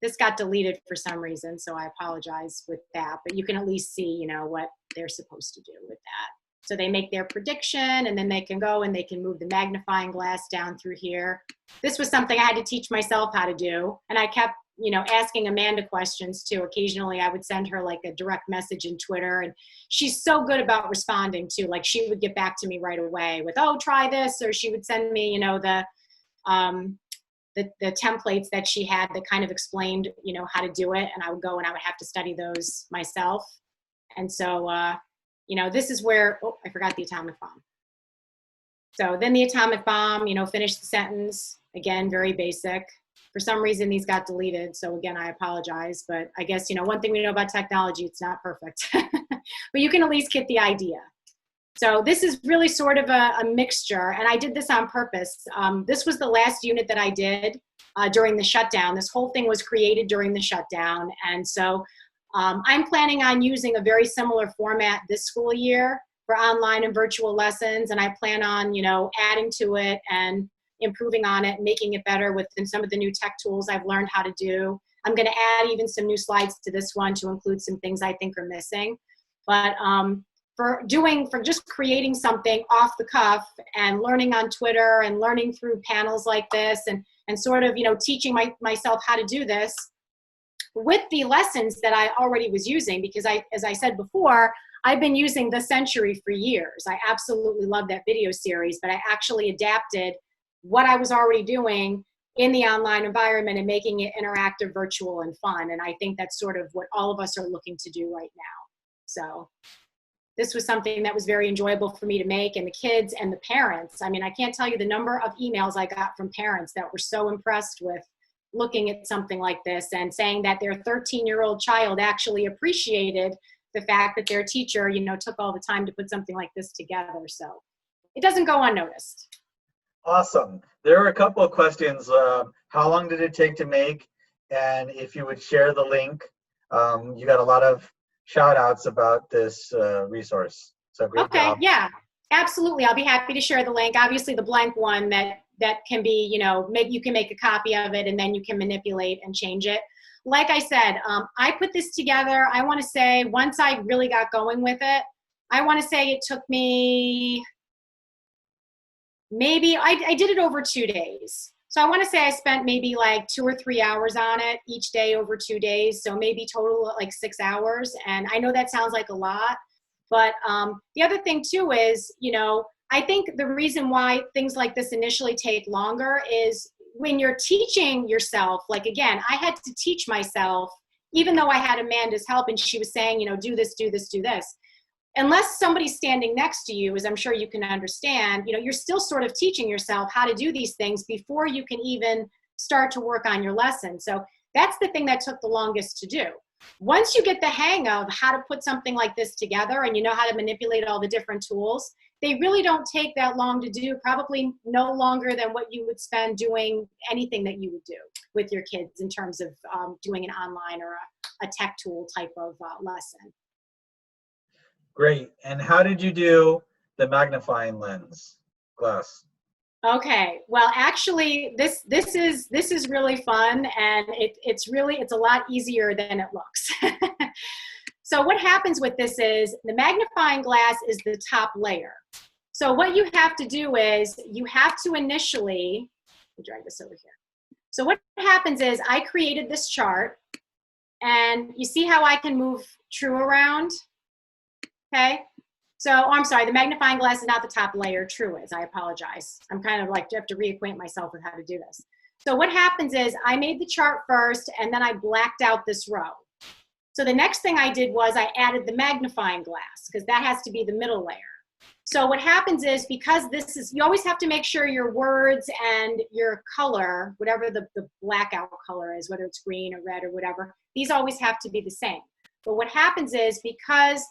This got deleted for some reason, so I apologize with that. But you can at least see, you know, what they're supposed to do with that. So they make their prediction, and then they can go and they can move the magnifying glass down through here. This was something I had to teach myself how to do. And I kept, you know, asking Amanda questions too. Occasionally I would send her like a direct message in Twitter, and she's so good about responding too. Like she would get back to me right away with, oh, try this. Or she would send me, you know, the templates that she had that kind of explained, you know, how to do it. And I would go and I would have to study those myself. And so, you know, this is where, oh, I forgot the atomic bomb. So then the atomic bomb, you know, finished the sentence. Again, very basic. For some reason, these got deleted. So again, I apologize. But I guess, you know, one thing we know about technology, it's not perfect. But you can at least get the idea. So this is really sort of a mixture. And I did this on purpose. This was the last unit that I did during the shutdown. This whole thing was created during the shutdown. And so I'm planning on using a very similar format this school year for online and virtual lessons. And I plan on, you know, adding to it and improving on it, making it better within some of the new tech tools I've learned how to do. I'm going to add even some new slides to this one to include some things I think are missing. But for just creating something off the cuff and learning on Twitter and learning through panels like this and sort of, teaching myself how to do this with the lessons that I already was using, because as I said before, I've been using The Century for years. I absolutely love that video series, but I actually adapted what I was already doing in the online environment and making it interactive, virtual, and fun. And I think that's sort of what all of us are looking to do right now. So this was something that was very enjoyable for me to make, and the kids and the parents. I mean, I can't tell you the number of emails I got from parents that were so impressed with looking at something like this and saying that their 13-year-old child actually appreciated the fact that their teacher, took all the time to put something like this together. So it doesn't go unnoticed. Awesome. There are a couple of questions. How long did it take to make? And if you would share the link. You got a lot of shout outs about this resource. So great job. Yeah, absolutely. I'll be happy to share the link. Obviously the blank one that can be, you can make a copy of it and then you can manipulate and change it. Like I said, I put this together, I want to say, once I really got going with it, I want to say it took me maybe, I did it over 2 days. So I want to say I spent maybe like 2 or 3 hours on it each day over 2 days. So maybe total like 6 hours. And I know that sounds like a lot, but the other thing too is, I think the reason why things like this initially take longer is when you're teaching yourself, like, again, I had to teach myself, even though I had Amanda's help and she was saying, do this, do this, do this. Unless somebody's standing next to you, as I'm sure you can understand, you're still sort of teaching yourself how to do these things before you can even start to work on your lesson. So that's the thing that took the longest to do. Once you get the hang of how to put something like this together and you know how to manipulate all the different tools, they really don't take that long to do, probably no longer than what you would spend doing anything that you would do with your kids in terms of doing an online or a tech tool type of lesson. Great. And how did you do the magnifying lens glass? Okay, well, actually, this is really fun, and it's a lot easier than it looks. So what happens with this is the magnifying glass is the top layer. So what you have to do is you have to initially, let me drag this over here. So what happens is I created this chart, and you see how I can move true around? Okay. So, I'm sorry, the magnifying glass is not the top layer, true is, I apologize. I'm kind of like, I have to reacquaint myself with how to do this. So what happens is I made the chart first and then I blacked out this row. So the next thing I did was I added the magnifying glass because that has to be the middle layer. So what happens is, because this is, you always have to make sure your words and your color, whatever the blackout color is, whether it's green or red or whatever, these always have to be the same. But what happens is, because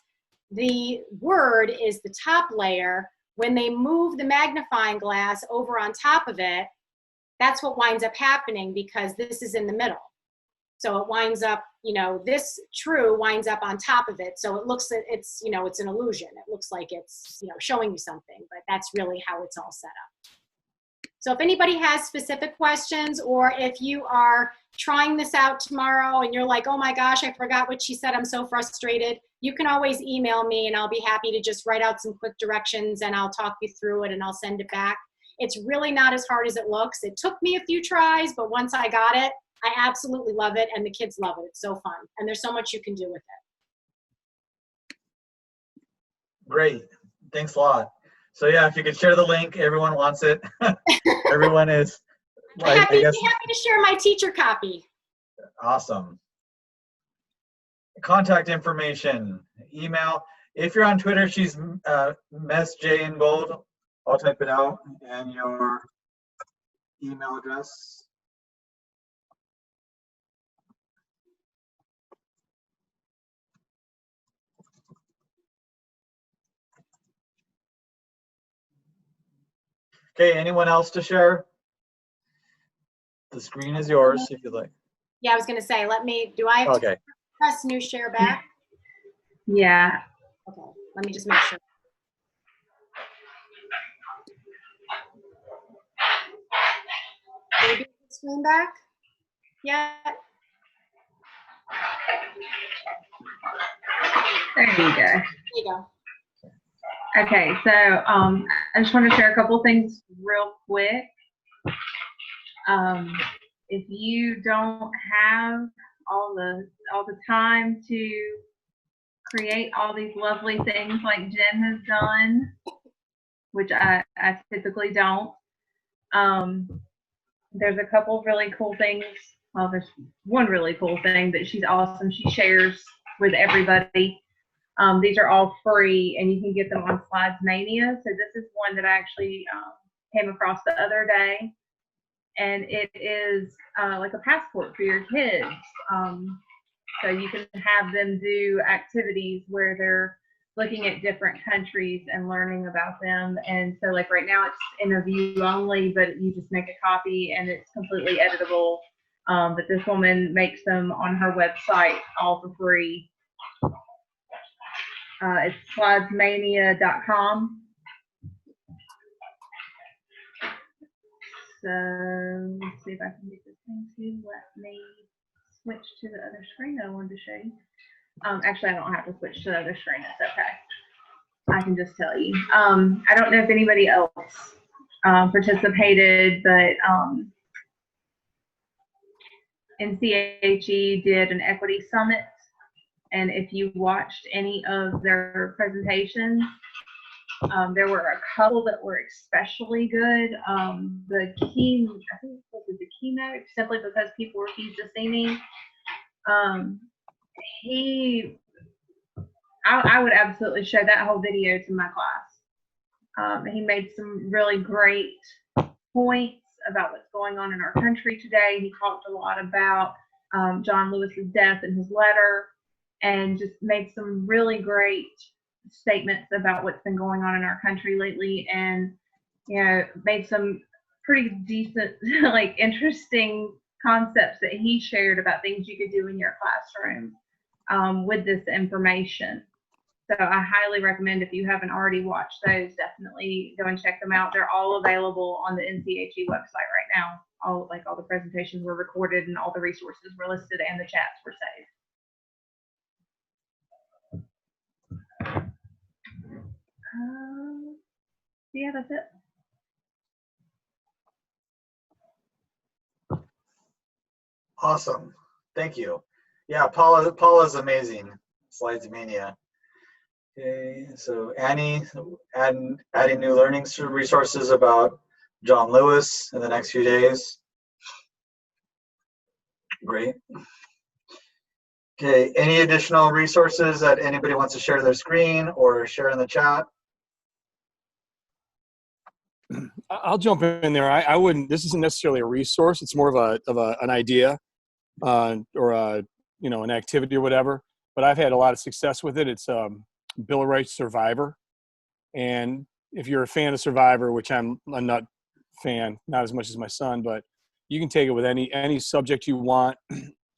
the word is the top layer, when they move the magnifying glass over on top of it, that's what winds up happening, because this is in the middle. So it winds up, this true winds up on top of it. So it looks, it's an illusion. It looks like it's, showing you something, but that's really how it's all set up. So if anybody has specific questions, or if you are trying this out tomorrow and you're like, oh my gosh, I forgot what she said, I'm so frustrated, you can always email me and I'll be happy to just write out some quick directions and I'll talk you through it and I'll send it back. It's really not as hard as it looks. It took me a few tries, but once I got it, I absolutely love it, and the kids love it. It's so fun, and there's so much you can do with it. Great. Thanks a lot. So yeah, if you could share the link, everyone wants it. Everyone is like, happy to share my teacher copy. Awesome. Contact information, email. If you're on Twitter, she's Mess J in gold. I'll type it out, and your email address. Okay, anyone else to share? The screen is yours if you'd like. Yeah, I was going to say, do I have to press new share back? Yeah. Okay, let me just make sure. Maybe the screen back? Yeah. There you go. There you go. Okay, so I just want to share a couple things real quick. If you don't have all the time to create all these lovely things like Jen has done, which I typically don't, there's a couple really cool things. Well, there's one really cool thing that she's awesome. She shares with everybody. These are all free, and you can get them on Slides Mania. So this is one that I actually came across the other day, and it is like a passport for your kids. So you can have them do activities where they're looking at different countries and learning about them. And so like right now it's in a view only, but you just make a copy and it's completely editable. But this woman makes them on her website all for free. It's slidesmania.com. So let's see if I can get this thing to let me switch to the other screen that I wanted to show you. Actually, I don't have to switch to the other screen. It's okay. I can just tell you. I don't know if anybody else participated, but NCHE did an equity summit. And if you watched any of their presentations, there were a couple that were especially good. The key, I think it was the keynote, simply because people refused to see me. I would absolutely show that whole video to my class. He made some really great points about what's going on in our country today. He talked a lot about John Lewis's death and his letter, and just made some really great statements about what's been going on in our country lately, and made some pretty decent, like interesting concepts that he shared about things you could do in your classroom with this information. So I highly recommend, if you haven't already watched those, definitely go and check them out. They're all available on the NCHE website right now. All the presentations were recorded and all the resources were listed and the chats were saved. Yeah, that's it. Awesome. Thank you. Yeah, Paula's amazing. Slides Mania. Okay, so Annie, adding new learning resources about John Lewis in the next few days. Great. Okay, any additional resources that anybody wants to share their screen or share in the chat? I'll jump in there. I wouldn't. This isn't necessarily a resource. It's more of an idea, or an activity or whatever. But I've had a lot of success with it. It's Bill of Rights Survivor, and if you're a fan of Survivor, which I'm not fan, not as much as my son, but you can take it with any subject you want.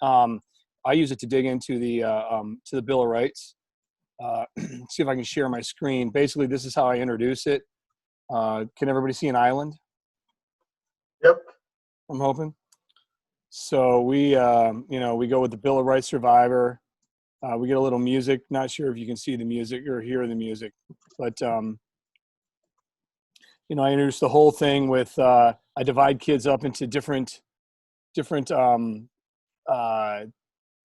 I use it to dig into the Bill of Rights. See if I can share my screen. Basically, this is how I introduce it. Can everybody see an island? Yep. I'm hoping. So we go with the Bill of Rights Survivor. We get a little music. Not sure if you can see the music or hear the music, but I introduce the whole thing with I divide kids up into different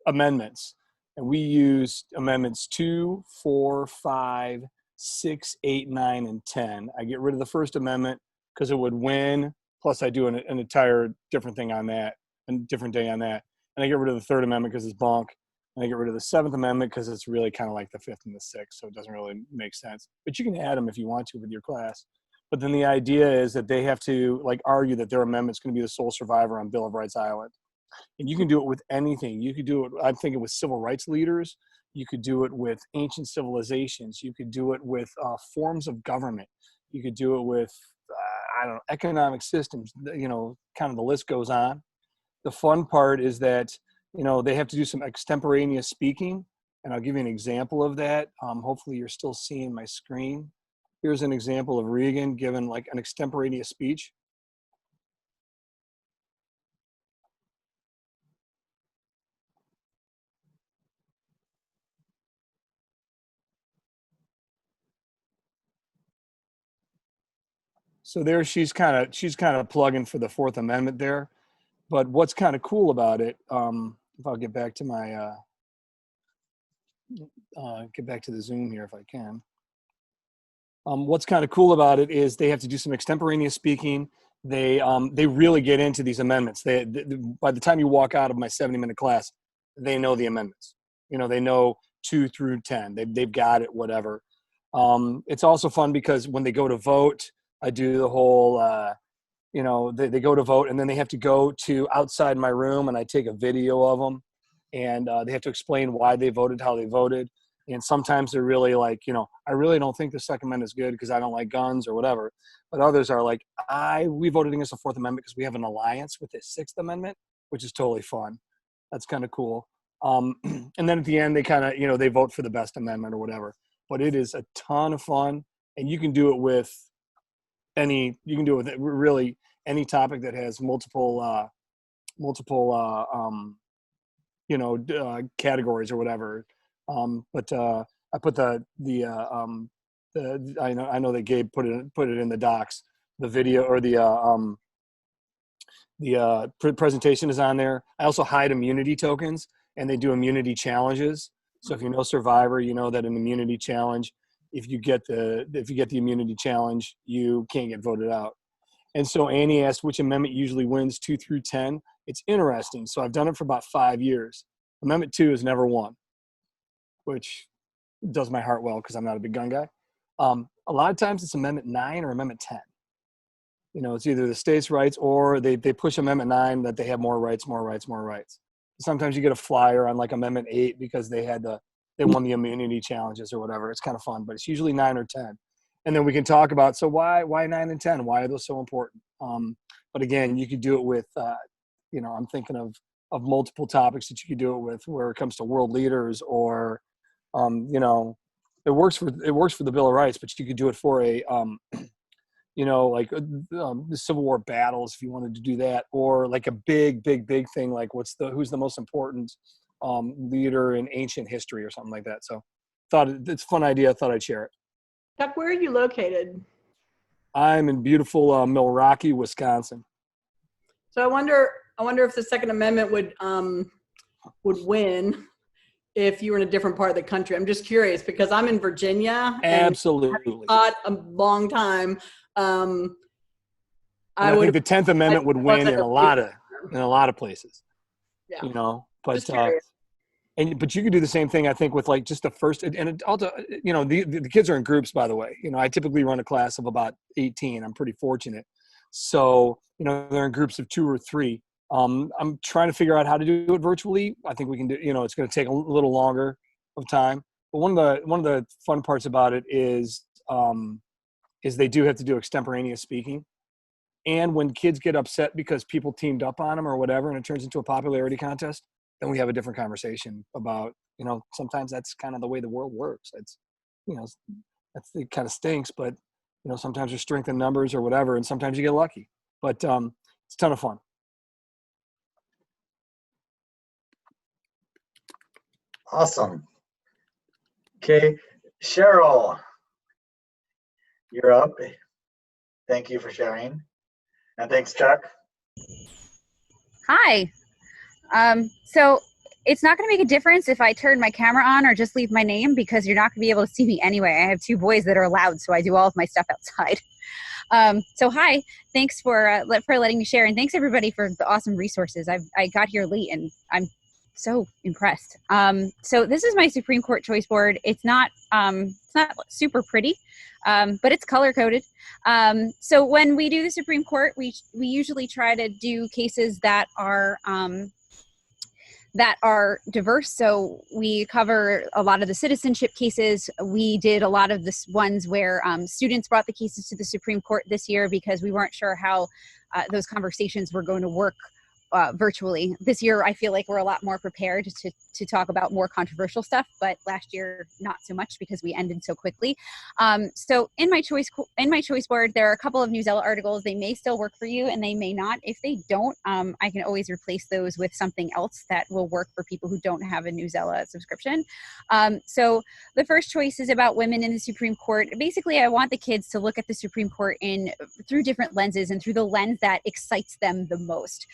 amendments, and we use amendments 2, 4, 5, 6, 8, 9, and 10. I get rid of the First Amendment because it would win. Plus, I do an entire different thing on that, a different day on that. And I get rid of the Third Amendment because it's bunk. And I get rid of the Seventh Amendment because it's really kind of like the Fifth and the Sixth, so it doesn't really make sense. But you can add them if you want to with your class. But then the idea is that they have to argue that their amendment's going to be the sole survivor on Bill of Rights Island. And you can do it with anything. You could do it, I'm thinking, with civil rights leaders. You could do it with ancient civilizations. You could do it with forms of government. You could do it with, economic systems. Kind of the list goes on. The fun part is that, they have to do some extemporaneous speaking. And I'll give you an example of that. Hopefully you're still seeing my screen. Here's an example of Reagan giving an extemporaneous speech. So there she's kind of plugging for the Fourth Amendment there. But what's kind of cool about it, if I'll get back to my get back to the Zoom here if I can. What's kind of cool about it is they have to do some extemporaneous speaking. They really get into these amendments. They by the time you walk out of my 70-minute class, they know the amendments. You know, they know 2 through 10. They've got it, whatever. It's also fun because when they go to vote, I do the whole, you know, they go to vote and then they have to go to outside my room and I take a video of them and they have to explain why they voted, how they voted. And sometimes they're really like, you know, I really don't think the Second Amendment is good because I don't like guns or whatever. But others are like, we voted against the Fourth Amendment because we have an alliance with the Sixth Amendment, which is totally fun. That's kind of cool. And then at the end, they kind of, you know, they vote for the best amendment or whatever. But it is a ton of fun. And you can do it with really any topic that has multiple categories or whatever. But I put I know that Gabe put it in the docs. The video or the presentation is on there. I also hide immunity tokens, and they do immunity challenges. So if you know Survivor, you know that an immunity challenge, if you get the immunity challenge, you can't get voted out. And so Annie asked which amendment usually wins 2 through 10. It's interesting. So I've done it for about 5 years. Amendment 2 has never won, which does my heart well because I'm not a big gun guy. A lot of times it's Amendment 9 or Amendment 10. You know, it's either the states' rights or they push Amendment 9 that they have more rights. Sometimes you get a flyer on like Amendment 8 because they won the immunity challenges or whatever. It's kind of fun, but it's usually 9 or 10. And then we can talk about, so why 9 and 10? Why are those so important? But again, you could do it with, you know, I'm thinking of multiple topics that you could do it with where it comes to world leaders or, you know, it works for the Bill of Rights, but you could do it for a, you know, like the Civil War battles if you wanted to do that, or like a big thing like who's the most important leader in ancient history or something like that. So thought it's a fun idea. I thought I'd share it. Chuck, where are you located? I'm in beautiful Milwaukee, Wisconsin. So I wonder if the Second Amendment would win if you were in a different part of the country. I'm just curious because I'm in Virginia. Absolutely. Not a long time. I think the 10th Amendment would win in a lot of places. Yeah. You know, but but you could do the same thing, I think, with like just the first, and it also, you know, the kids are in groups, by the way. You know, I typically run a class of about 18. I'm pretty fortunate. So, you know, they're in groups of 2 or 3. I'm trying to figure out how to do it virtually. I think we can do, you know, it's going to take a little longer of time. But one of the fun parts about it is they do have to do extemporaneous speaking. And when kids get upset because people teamed up on them or whatever, and it turns into a popularity contest, then we have a different conversation about, you know, sometimes that's kind of the way the world works. It's, you know, it kind of stinks, but, you know, sometimes there's strength in numbers or whatever, and sometimes you get lucky. But it's a ton of fun. Awesome. Okay, Cheryl, you're up. Thank you for sharing. And thanks, Chuck. Hi. So it's not going to make a difference if I turn my camera on or just leave my name because you're not going to be able to see me anyway. I have 2 boys that are loud, so I do all of my stuff outside. So hi, thanks for letting me share, and thanks everybody for the awesome resources. I got here late and I'm so impressed. So this is my Supreme Court choice board. It's not super pretty, but it's color coded. So when we do the Supreme Court, we usually try to do cases that are diverse. So we cover a lot of the citizenship cases. We did a lot of the ones where students brought the cases to the Supreme Court this year because we weren't sure how those conversations were going to work virtually. This year, I feel like we're a lot more prepared to talk about more controversial stuff, but last year not so much because we ended so quickly. So in my choice board, there are a couple of Newsella articles. They may still work for you and they may not. If they don't, I can always replace those with something else that will work for people who don't have a Newsella subscription. So the first choice is about women in the Supreme Court. Basically, I want the kids to look at the Supreme Court through different lenses and through the lens that excites them the most.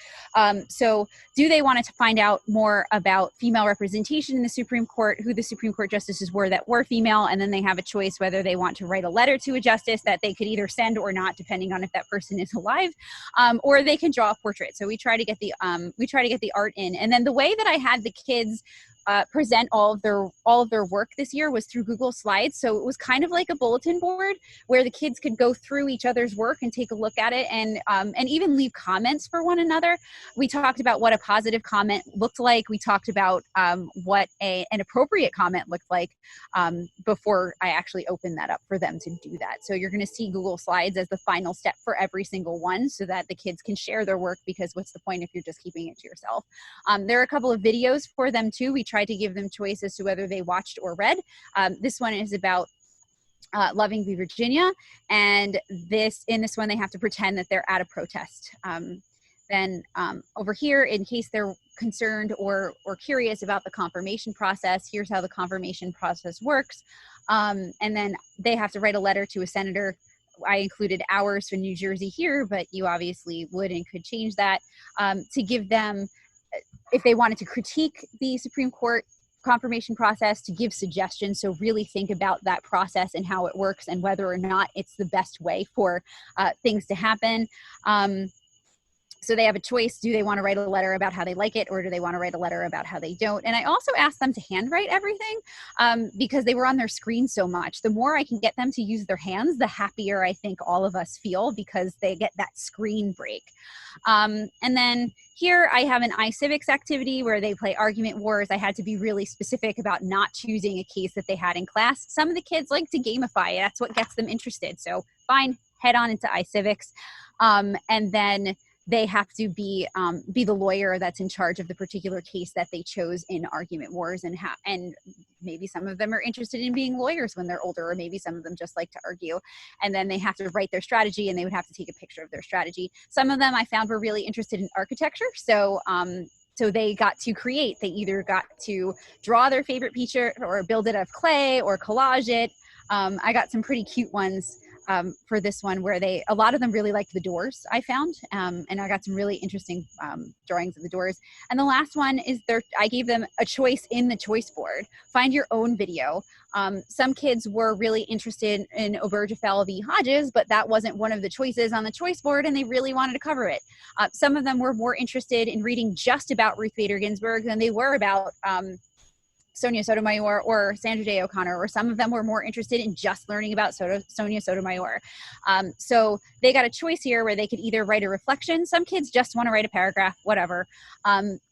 So do they want to find out more about female representation in the Supreme Court, who the Supreme Court justices were that were female, and then they have a choice whether they want to write a letter to a justice that they could either send or not, depending on if that person is alive, or they can draw a portrait. So we try to get the art in, and then the way that I had the kids present all of their work this year was through Google Slides. So it was kind of like a bulletin board where the kids could go through each other's work and take a look at it, and even leave comments for one another. We talked about what a positive comment looked like. We talked about what an appropriate comment looked like before I actually opened that up for them to do that. So you're going to see Google Slides as the final step for every single one so that the kids can share their work, because what's the point if you're just keeping it to yourself? There are a couple of videos for them too. We tried to give them choice as to whether they watched or read. This one is about Loving v. Virginia, and in this one they have to pretend that they're at a protest. Then over here, in case they're concerned or curious about the confirmation process, here's how the confirmation process works. And then they have to write a letter to a senator. I included ours for New Jersey here, but you obviously would and could change that, to give them, if they wanted to critique the Supreme Court confirmation process, to give suggestions. So really think about that process and how it works and whether or not it's the best way for things to happen. So they have a choice. Do they want to write a letter about how they like it, or do they want to write a letter about how they don't? And I also asked them to handwrite everything because they were on their screen so much. The more I can get them to use their hands, the happier I think all of us feel, because they get that screen break. And then here I have an iCivics activity where they play argument wars. I had to be really specific about not choosing a case that they had in class. Some of the kids like to gamify it. That's what gets them interested. So fine, head on into iCivics. And then they have to be the lawyer that's in charge of the particular case that they chose in argument wars, and maybe some of them are interested in being lawyers when they're older, or maybe some of them just like to argue. And then they have to write their strategy, and they would have to take a picture of their strategy. Some of them I found were really interested in architecture, so they got to create. They either got to draw their favorite picture, or build it out of clay, or collage it. I got some pretty cute ones for this one, where a lot of them really liked the doors, I found, and I got some really interesting drawings of the doors. And the last one is I gave them a choice in the choice board. Find your own video. Some kids were really interested in Obergefell v. Hodges, but that wasn't one of the choices on the choice board, and they really wanted to cover it. Some of them were more interested in reading just about Ruth Bader Ginsburg than they were about Sonia Sotomayor or Sandra Day O'Connor, or some of them were more interested in just learning about Sonia Sotomayor. So they got a choice here where they could either write a reflection. Some kids just want to write a paragraph, whatever.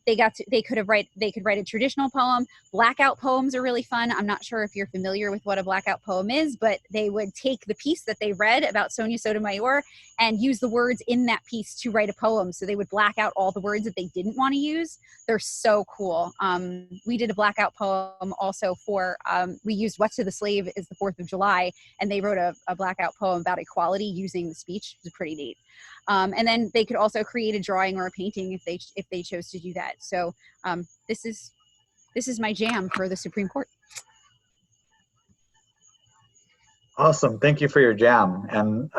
They could write a traditional poem. Blackout poems are really fun. I'm not sure if you're familiar with what a blackout poem is, but they would take the piece that they read about Sonia Sotomayor and use the words in that piece to write a poem. So they would black out all the words that they didn't want to use. They're so cool. We did a blackout poem also for, we used West to the Slave is the 4th of July, and they wrote a blackout poem about equality using the speech. It was pretty neat. And then they could also create a drawing or a painting if they chose to do that. So this is my jam for the Supreme Court. Awesome. Thank you for your jam. And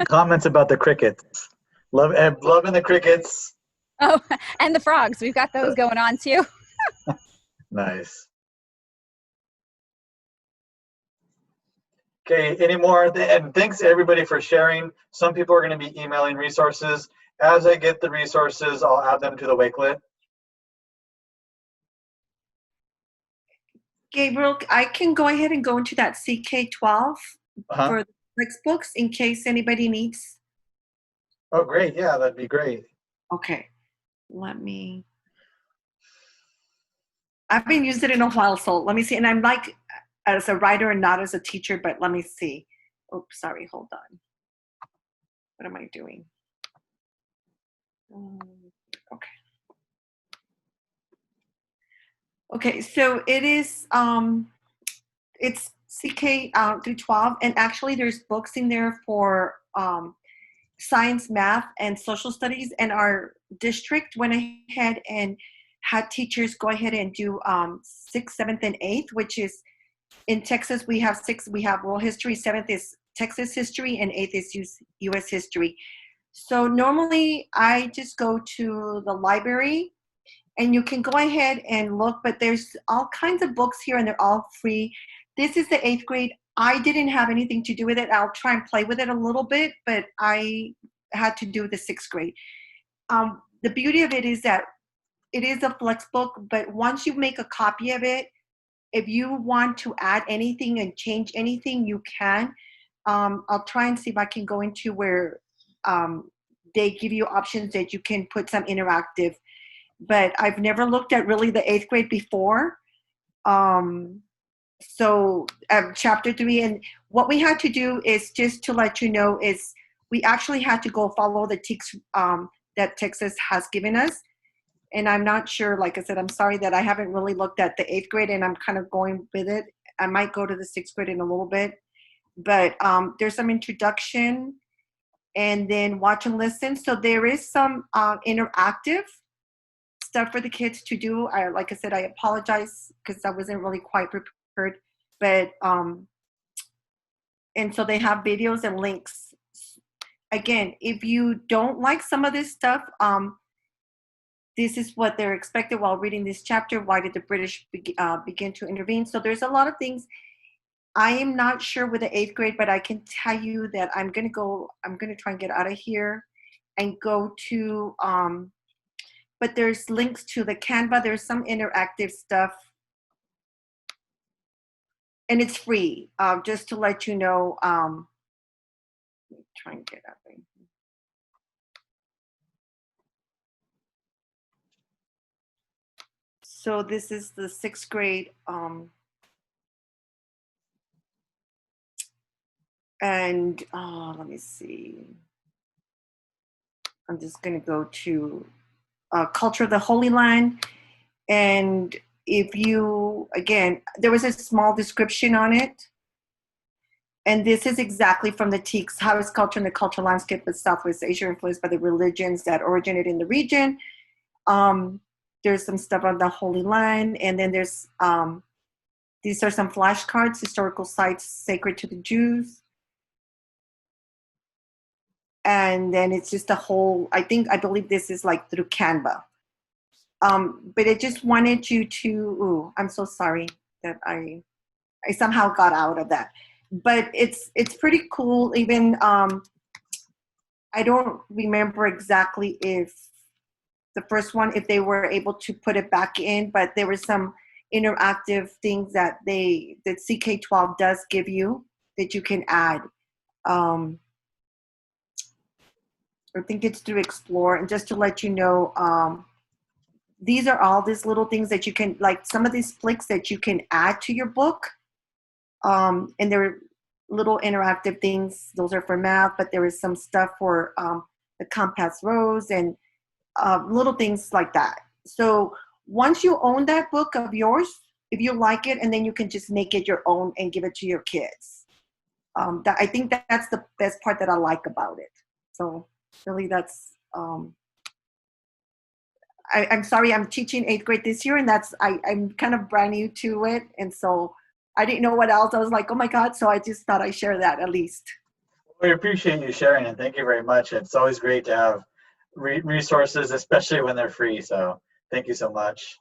comments about the crickets. Loving the crickets. Oh, and the frogs. We've got those going on too. Nice. Okay, any more? And thanks everybody for sharing. Some people are going to be emailing resources. As I get the resources, I'll add them to the Wakelet. Gabriel, I can go ahead and go into that CK12 for the textbooks in case anybody needs. Oh, great. Yeah, that'd be great. Okay. I've been using it in a while, so let me see. And I'm like, as a writer and not as a teacher, but let me see. Oops, sorry, hold on. What am I doing? Okay. Okay, so it is, it's CK through 12, and actually there's books in there for science, math, and social studies. And our district went ahead and had teachers go ahead and do 6th, 7th, and 8th, which is in Texas, we have 6, we have world history, 7th is Texas history, and 8th is US history. So normally I just go to the library, and you can go ahead and look, but there's all kinds of books here and they're all free. This is the 8th grade. I didn't have anything to do with it. I'll try and play with it a little bit, but I had to do the 6th grade. The beauty of it is that it is a flex book, but once you make a copy of it, if you want to add anything and change anything, you can. I'll try and see if I can go into where they give you options that you can put some interactive, but I've never looked at really the 8th grade before. So chapter 3, and what we had to do is, just to let you know, is we actually had to go follow the tics that Texas has given us. And I'm not sure, like I said, I'm sorry that I haven't really looked at the 8th grade, and I'm kind of going with it. I might go to the 6th grade in a little bit, but there's some introduction and then watch and listen. So there is some interactive stuff for the kids to do. Like I said, I apologize because I wasn't really quite prepared, but and so they have videos and links. Again, if you don't like some of this stuff, this is what they're expected while reading this chapter. Why did the British begin to intervene? So there's a lot of things. I am not sure with the 8th grade, but I can tell you that I'm going to try and get out of here and go to, but there's links to the Canva. There's some interactive stuff, and it's free, just to let you know. Let me try and get out of here. So this is the 6th grade, and let me see. I'm just going to go to Culture of the Holy Land. And if you, again, there was a small description on it. And this is exactly from the TEEX, How is Culture and the Cultural Landscape of Southwest Asia influenced by the religions that originated in the region? There's some stuff on the Holy Land. And then there's, these are some flashcards, historical sites sacred to the Jews. And then it's just a whole, I believe this is like through Canva. But I just wanted you to, I'm so sorry that I somehow got out of that. But it's pretty cool. Even, I don't remember exactly if the first one, if they were able to put it back in, but there were some interactive things that that CK12 does give you that you can add. I think it's through Explore. And just to let you know, these are all these little things that you can, like some of these flicks that you can add to your book. And they're little interactive things. Those are for math, but there is some stuff for the compass rose and little things like that. So once you own that book of yours, if you like it, and then you can just make it your own and give it to your kids. I think that's the best part that I like about it. So really that's, I'm sorry, I'm teaching 8th grade this year, and I'm kind of brand new to it. And so I didn't know what else. I was like, oh my God. So I just thought I'd share that at least. We appreciate you sharing it. Thank you very much. It's always great to have resources, especially when they're free. So thank you so much.